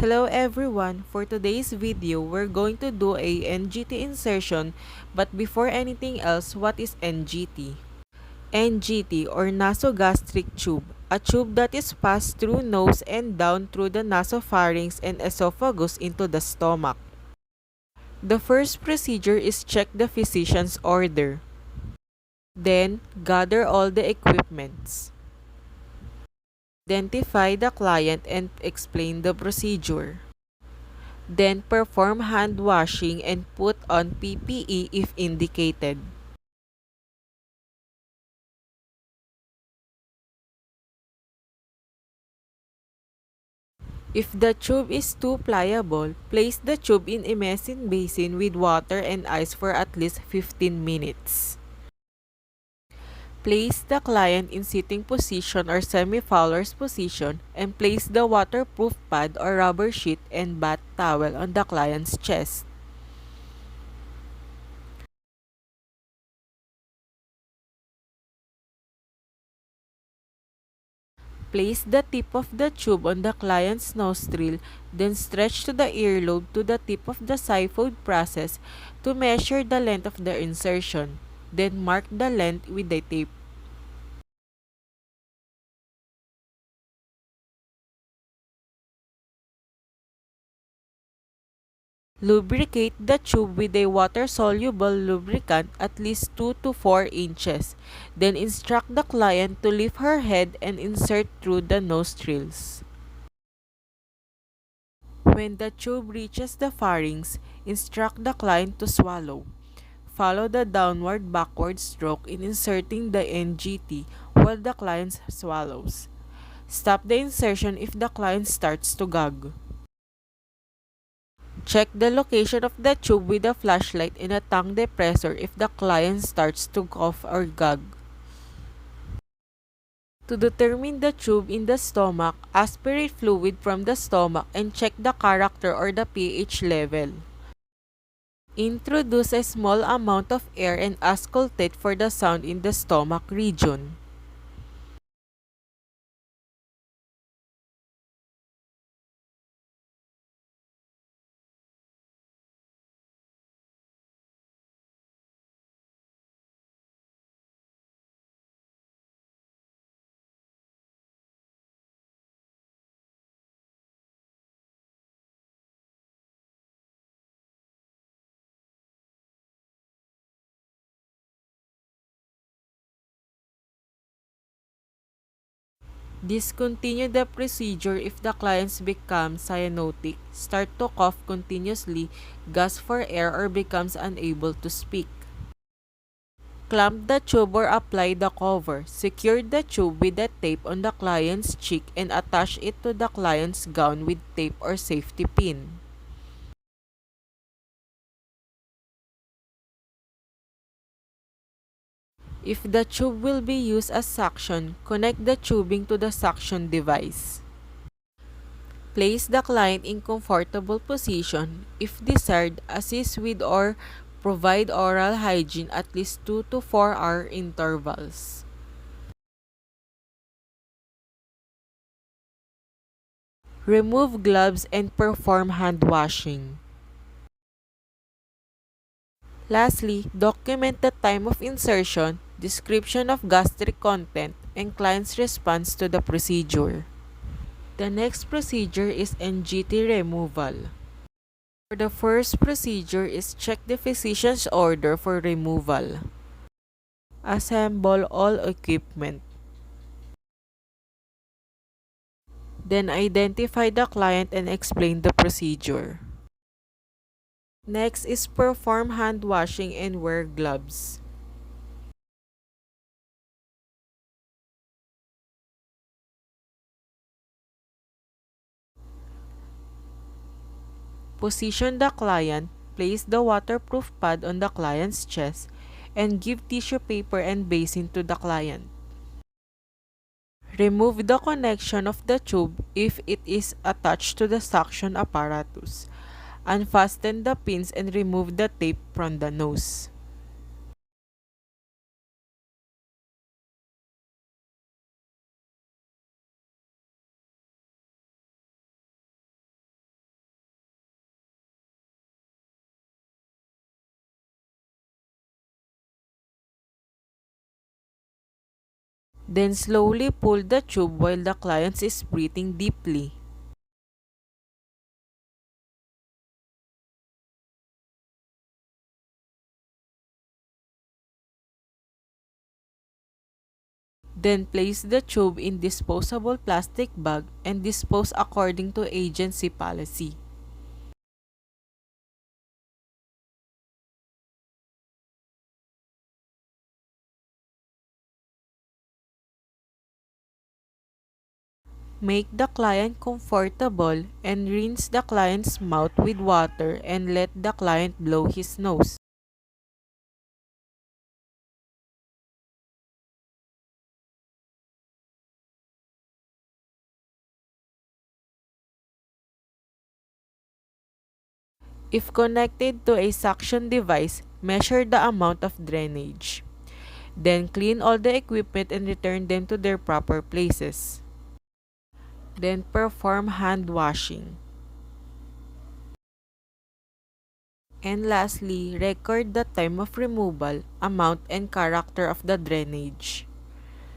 Hello everyone! For today's video, we're going to do a NGT insertion, but before anything else, what is NGT? NGT or nasogastric tube, a tube that is passed through nose and down through the nasopharynx and esophagus into the stomach. The first procedure is check the physician's order. Then, gather all the equipments. Identify the client and explain the procedure. Then perform hand washing and put on PPE if indicated. If the tube is too pliable, place the tube in a mesin basin with water and ice for at least 15 minutes. Place the client in sitting position or semi-Fowler's position and place the waterproof pad or rubber sheet and bath towel on the client's chest. Place the tip of the tube on the client's nostril, then stretch to the earlobe to the tip of the siphon process to measure the length of the insertion. Then mark the length with the tape. Lubricate the tube with a water-soluble lubricant at least 2 to 4 inches. Then instruct the client to lift her head and insert through the nostrils. When the tube reaches the pharynx, instruct the client to swallow. Follow the downward-backward stroke in inserting the NGT while the client swallows. Stop the insertion if the client starts to gag. Check the location of the tube with a flashlight and a tongue depressor if the client starts to cough or gag. To determine the tube in the stomach, aspirate fluid from the stomach and check the character or the pH level. Introduce a small amount of air and ascultate for the sound in the stomach region. Discontinue the procedure if the clients become cyanotic, start to cough continuously, gasp for air, or becomes unable to speak. Clamp the tube or apply the cover. Secure the tube with the tape on the client's cheek and attach it to the client's gown with tape or safety pin. If the tube will be used as suction, connect the tubing to the suction device. Place the client in comfortable position. If desired, assist with or provide oral hygiene at least 2 to 4 hour intervals. Remove gloves and perform hand washing. Lastly, document the time of insertion, description of gastric content, and client's response to the procedure. The next procedure is NGT removal. For the first procedure is check the physician's order for removal. Assemble all equipment. Then identify the client and explain the procedure. Next is perform hand washing and wear gloves. Position the client, place the waterproof pad on the client's chest, and give tissue paper and basin to the client. Remove the connection of the tube if it is attached to the suction apparatus. Unfasten the pins and remove the tape from the nose. Then slowly pull the tube while the client is breathing deeply. Then place the tube in disposable plastic bag and dispose according to agency policy. Make the client comfortable and rinse the client's mouth with water and let the client blow his nose. If connected to a suction device, measure the amount of drainage. Then clean all the equipment and return them to their proper places. Then perform hand washing. And lastly, record the time of removal, amount, and character of the drainage.